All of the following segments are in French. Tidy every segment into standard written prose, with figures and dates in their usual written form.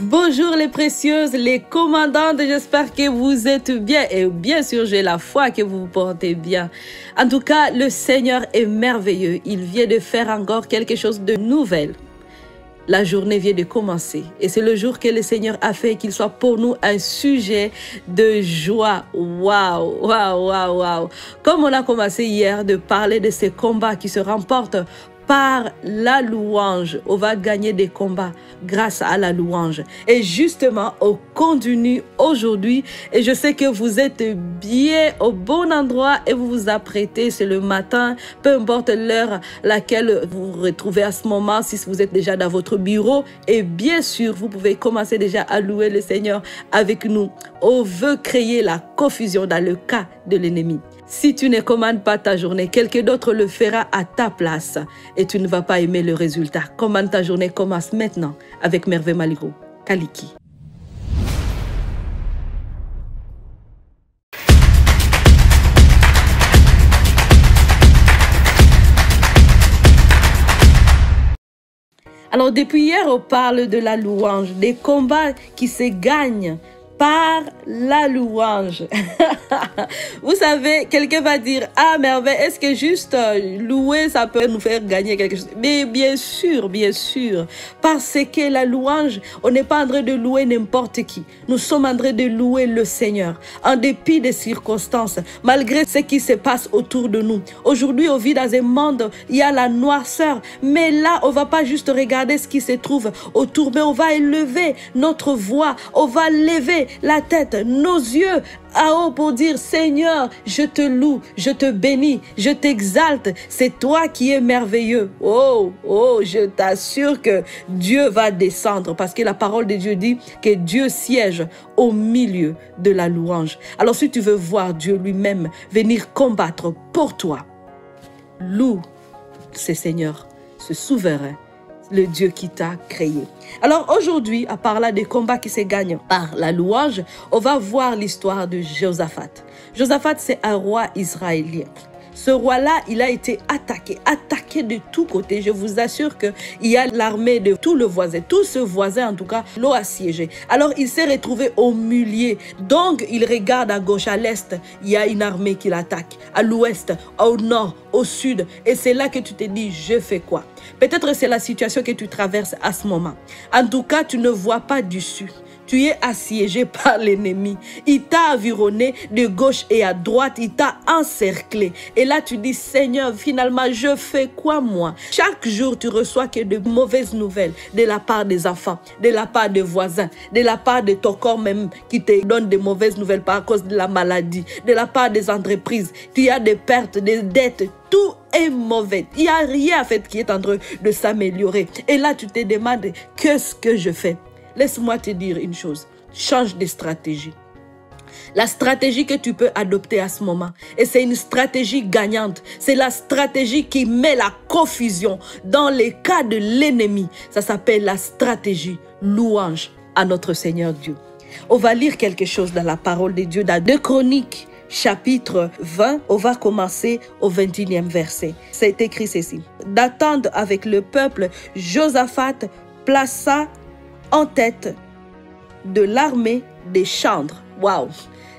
Bonjour les précieuses, les commandantes, j'espère que vous êtes bien et bien sûr j'ai la foi que vous vous portez bien. En tout cas, le Seigneur est merveilleux, il vient de faire encore quelque chose de nouvel. La journée vient de commencer et c'est le jour que le Seigneur a fait qu'il soit pour nous un sujet de joie. Waouh, waouh, waouh, waouh. Comme on a commencé hier de parler de ces combats qui se remportent par la louange, on va gagner des combats grâce à la louange. Et justement, on continue aujourd'hui et je sais que vous êtes bien au bon endroit et vous vous apprêtez, c'est le matin, peu importe l'heure laquelle vous vous retrouvez à ce moment, si vous êtes déjà dans votre bureau. Et bien sûr, vous pouvez commencer déjà à louer le Seigneur avec nous. On veut créer la confusion dans le cas de l'ennemi. Si tu ne commandes pas ta journée, quelqu'un d'autre le fera à ta place et tu ne vas pas aimer le résultat. Commande ta journée, commence maintenant avec Merveille Malgrou, Kaliki. Alors depuis hier, on parle de la louange, des combats qui se gagnent par la louange. Vous savez, quelqu'un va dire, ah Merveille, est-ce que juste louer, ça peut nous faire gagner quelque chose? Mais bien sûr, parce que la louange, on n'est pas en train de louer n'importe qui. Nous sommes en train de louer le Seigneur, en dépit des circonstances, malgré ce qui se passe autour de nous. Aujourd'hui, on vit dans un monde, il y a la noirceur, mais là, on va pas juste regarder ce qui se trouve autour, mais on va élever notre voix, on va lever la tête, nos yeux à haut pour dire, Seigneur, je te loue, je te bénis, je t'exalte, c'est toi qui es merveilleux. Oh, je t'assure que Dieu va descendre parce que la parole de Dieu dit que Dieu siège au milieu de la louange. Alors si tu veux voir Dieu lui-même venir combattre pour toi, loue ce Seigneur, ce souverain, le Dieu qui t'a créé. Alors aujourd'hui, à part là des combats qui se gagnent par la louange, on va voir l'histoire de Josaphat. Josaphat, c'est un roi israélien. Ce roi-là, il a été attaqué de tous côtés. Je vous assure qu'il y a l'armée de tout le voisin. Tout ce voisin, en tout cas, l'ont assiégé. Alors, il s'est retrouvé au milieu. Donc, il regarde à gauche, à l'est, il y a une armée qui l'attaque. À l'ouest, au nord, au sud. Et c'est là que tu te dis, je fais quoi? Peut-être c'est la situation que tu traverses à ce moment. En tout cas, tu ne vois pas d'issue. Tu es assiégé par l'ennemi. Il t'a environné de gauche et à droite. Il t'a encerclé. Et là, tu dis, Seigneur, finalement, je fais quoi moi? Chaque jour, tu reçois que de mauvaises nouvelles de la part des enfants, de la part des voisins, de la part de ton corps même qui te donne de mauvaises nouvelles par cause de la maladie, de la part des entreprises. Tu as des pertes, des dettes. Tout est mauvais. Il n'y a rien en fait qui est en train de s'améliorer. Et là, tu te demandes, qu'est-ce que je fais? Laisse-moi te dire une chose, change de stratégie. La stratégie que tu peux adopter à ce moment, et c'est une stratégie gagnante, c'est la stratégie qui met la confusion dans les cas de l'ennemi. Ça s'appelle la stratégie louange à notre Seigneur Dieu. On va lire quelque chose dans la parole de Dieu, dans 2 Chroniques, chapitre 20, on va commencer au 21e verset. C'est écrit ceci. D'attendre avec le peuple, Josaphat plaça en tête de l'armée des chantres. Waouh!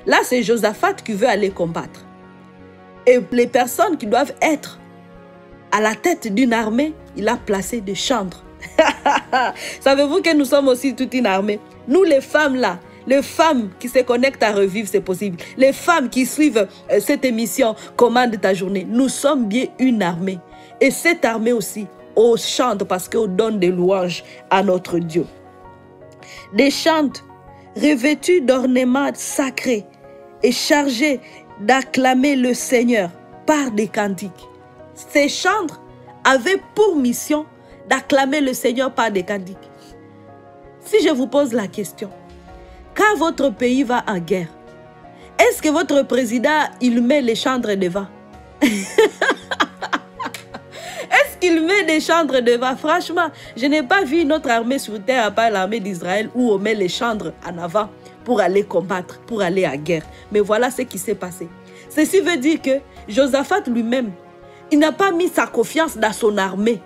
Là, c'est Josaphat qui veut aller combattre. Et les personnes qui doivent être à la tête d'une armée, il a placé des chantres. Savez-vous que nous sommes aussi toute une armée? Nous, les femmes là, les femmes qui se connectent à Revivre, c'est possible. Les femmes qui suivent cette émission, Commande ta journée, nous sommes bien une armée. Et cette armée aussi, on chante parce qu'on donne des louanges à notre Dieu. Des chantres revêtus d'ornements sacrés et chargés d'acclamer le Seigneur par des cantiques. Ces chantres avaient pour mission d'acclamer le Seigneur par des cantiques. Si je vous pose la question, quand votre pays va en guerre, est-ce que votre président, il met les chantres devant? Il met des chantres devant. Franchement, je n'ai pas vu notre armée sur terre à part l'armée d'Israël où on met les chantres en avant pour aller combattre, pour aller à guerre. Mais voilà ce qui s'est passé. Ceci veut dire que Josaphat lui-même, il n'a pas mis sa confiance dans son armée.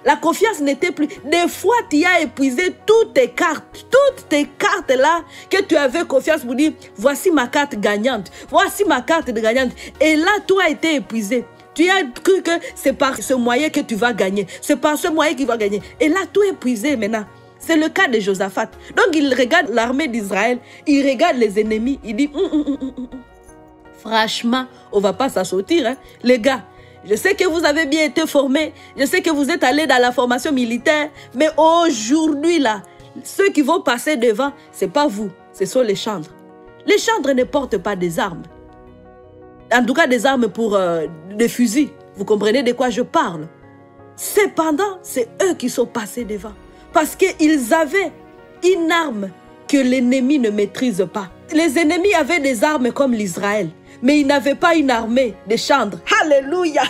La confiance n'était plus. Des fois, tu as épuisé toutes tes cartes là que tu avais confiance pour dire, voici ma carte gagnante, voici ma carte de gagnante. Et là, tout a été épuisé. Tu as cru que c'est par ce moyen que tu vas gagner. C'est par ce moyen qu'il va gagner. Et là, tout est épuisé maintenant. C'est le cas de Josaphat. Donc, il regarde l'armée d'Israël. Il regarde les ennemis. Il dit, franchement, on ne va pas s'en sortir. Hein. Les gars, je sais que vous avez bien été formés. Je sais que vous êtes allés dans la formation militaire. Mais aujourd'hui, là, ceux qui vont passer devant, ce n'est pas vous. Ce sont les chantres. Les chantres ne portent pas des armes. En tout cas, des armes pour des fusils. Vous comprenez de quoi je parle? Cependant, c'est eux qui sont passés devant. Parce qu'ils avaient une arme que l'ennemi ne maîtrise pas. Les ennemis avaient des armes comme l'Israël. Mais ils n'avaient pas une armée de chantres. Alléluia!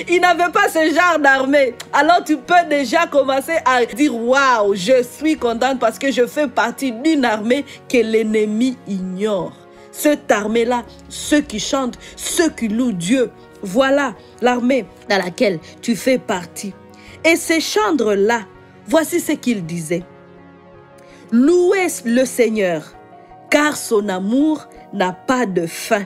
Ils n'avaient pas ce genre d'armée. Alors tu peux déjà commencer à dire, waouh, je suis contente parce que je fais partie d'une armée que l'ennemi ignore. Cette armée-là, ceux qui chantent, ceux qui louent Dieu, voilà l'armée dans laquelle tu fais partie. Et ces chantres-là, voici ce qu'ils disaient. Louez le Seigneur, car son amour n'a pas de fin.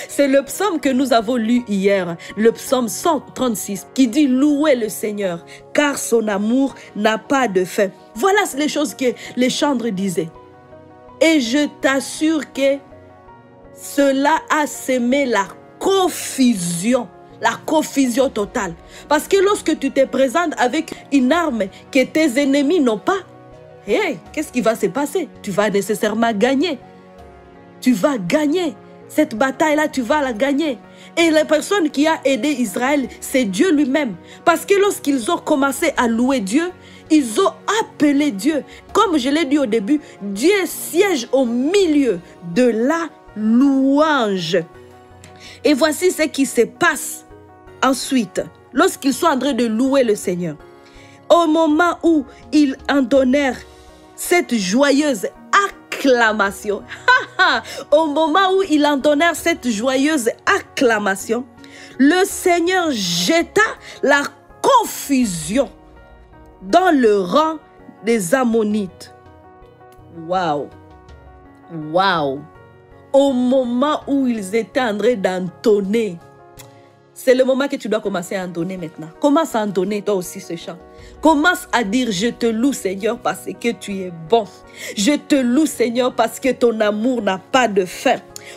C'est le psaume que nous avons lu hier, le psaume 136, qui dit louez le Seigneur, car son amour n'a pas de fin. Voilà les choses que les chantres disaient. Et je t'assure que cela a semé la confusion totale. Parce que lorsque tu te présentes avec une arme que tes ennemis n'ont pas, hey, qu'est-ce qui va se passer? Tu vas nécessairement gagner. Tu vas gagner. Cette bataille-là, tu vas la gagner. Et la personne qui a aidé Israël, c'est Dieu lui-même. Parce que lorsqu'ils ont commencé à louer Dieu, ils ont appelé Dieu. Comme je l'ai dit au début, Dieu siège au milieu de la louange. Et voici ce qui se passe ensuite, lorsqu'ils sont en train de louer le Seigneur. Au moment où ils entonnèrent cette joyeuse acclamation, au moment où ils entonnèrent cette joyeuse acclamation, le Seigneur jeta la confusion dans le rang des Ammonites. Waouh! Waouh! Au moment où ils étaient en train d'entonner, c'est le moment que tu dois commencer à entonner maintenant. Commence à entonner toi aussi ce chant. Commence à dire, je te loue Seigneur parce que tu es bon. Je te loue Seigneur parce que ton amour n'a pas de fin.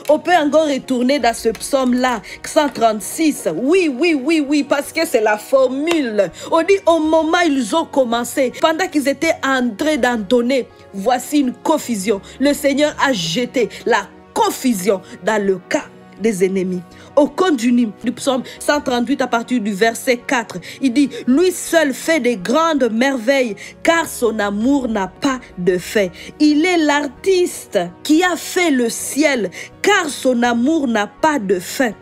On peut encore retourner dans ce psaume-là, 136. Oui, parce que c'est la formule. On dit au moment où ils ont commencé, pendant qu'ils étaient en train d'entonner, voici une confusion. Le Seigneur a jeté la confusion dans le cas des ennemis. Au continu du psaume 138 à partir du verset 4, il dit, lui seul fait des grandes merveilles car son amour n'a pas de fin. Il est l'artiste qui a fait le ciel car son amour n'a pas de fin.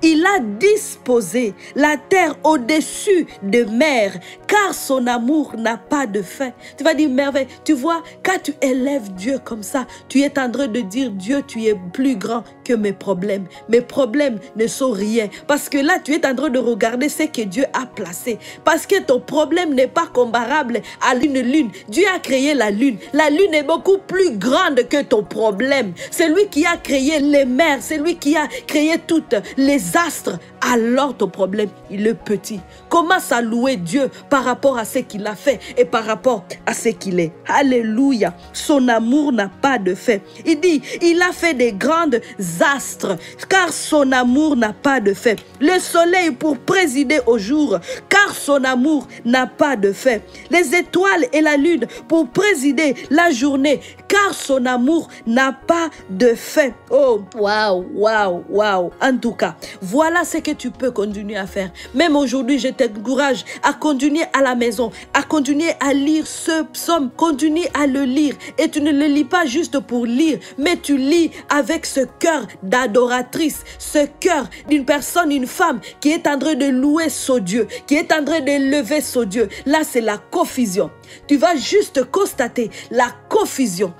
Il a disposé la terre au-dessus des mers, car son amour n'a pas de fin. Tu vas dire, merveille, tu vois, quand tu élèves Dieu comme ça, tu es en train de dire, Dieu, tu es plus grand que mes problèmes. Mes problèmes ne sont rien. Parce que là, tu es en train de regarder ce que Dieu a placé. Parce que ton problème n'est pas comparable à une lune. Dieu a créé la lune. La lune est beaucoup plus grande que ton problème. C'est lui qui a créé les mers. C'est lui qui a créé toutes les astres. Alors ton problème, il est petit. Commence à louer Dieu par rapport à ce qu'il a fait et par rapport à ce qu'il est. Alléluia. Son amour n'a pas de fin. Il dit, il a fait des grandes astres, car son amour n'a pas de fin. Le soleil pour présider au jour, car son amour n'a pas de fin. Les étoiles et la lune pour présider la journée, car son amour n'a pas de fin. Oh, waouh. En tout cas, voilà ce que tu peux continuer à faire. Même aujourd'hui, je t'encourage à continuer à la maison, à continuer à lire ce psaume, continue à le lire. Et tu ne le lis pas juste pour lire, mais tu lis avec ce cœur d'adoratrice, ce cœur d'une personne, une femme qui est en train de louer son Dieu, qui est en train d'élever son Dieu. Là, c'est la confusion. Tu vas juste constater la confusion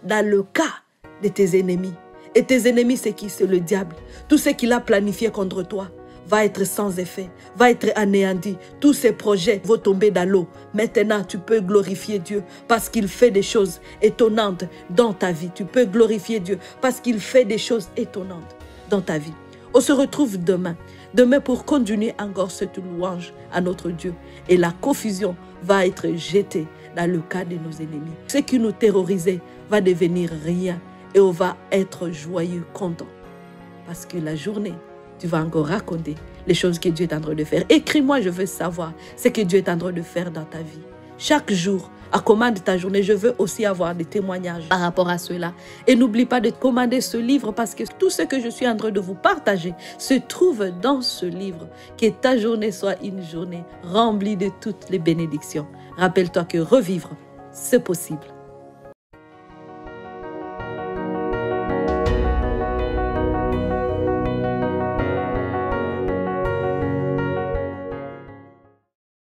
dans le cas de tes ennemis. Et tes ennemis, c'est qui? C'est le diable. Tout ce qu'il a planifié contre toi va être sans effet, va être anéanti. Tous ces projets vont tomber dans l'eau. Maintenant, tu peux glorifier Dieu parce qu'il fait des choses étonnantes dans ta vie. Tu peux glorifier Dieu parce qu'il fait des choses étonnantes dans ta vie. On se retrouve demain. Demain pour continuer encore cette louange à notre Dieu. Et la confusion va être jetée dans le cas de nos ennemis. Ce qui nous terrorisait va devenir rien et on va être joyeux, content. Parce que la journée, tu vas encore raconter les choses que Dieu est en train de faire. Écris-moi, je veux savoir ce que Dieu est en train de faire dans ta vie. Chaque jour, commande ta journée. Je veux aussi avoir des témoignages par rapport à cela. Et n'oublie pas de commander ce livre parce que tout ce que je suis en train de vous partager se trouve dans ce livre. Que ta journée soit une journée remplie de toutes les bénédictions. Rappelle-toi que revivre, c'est possible.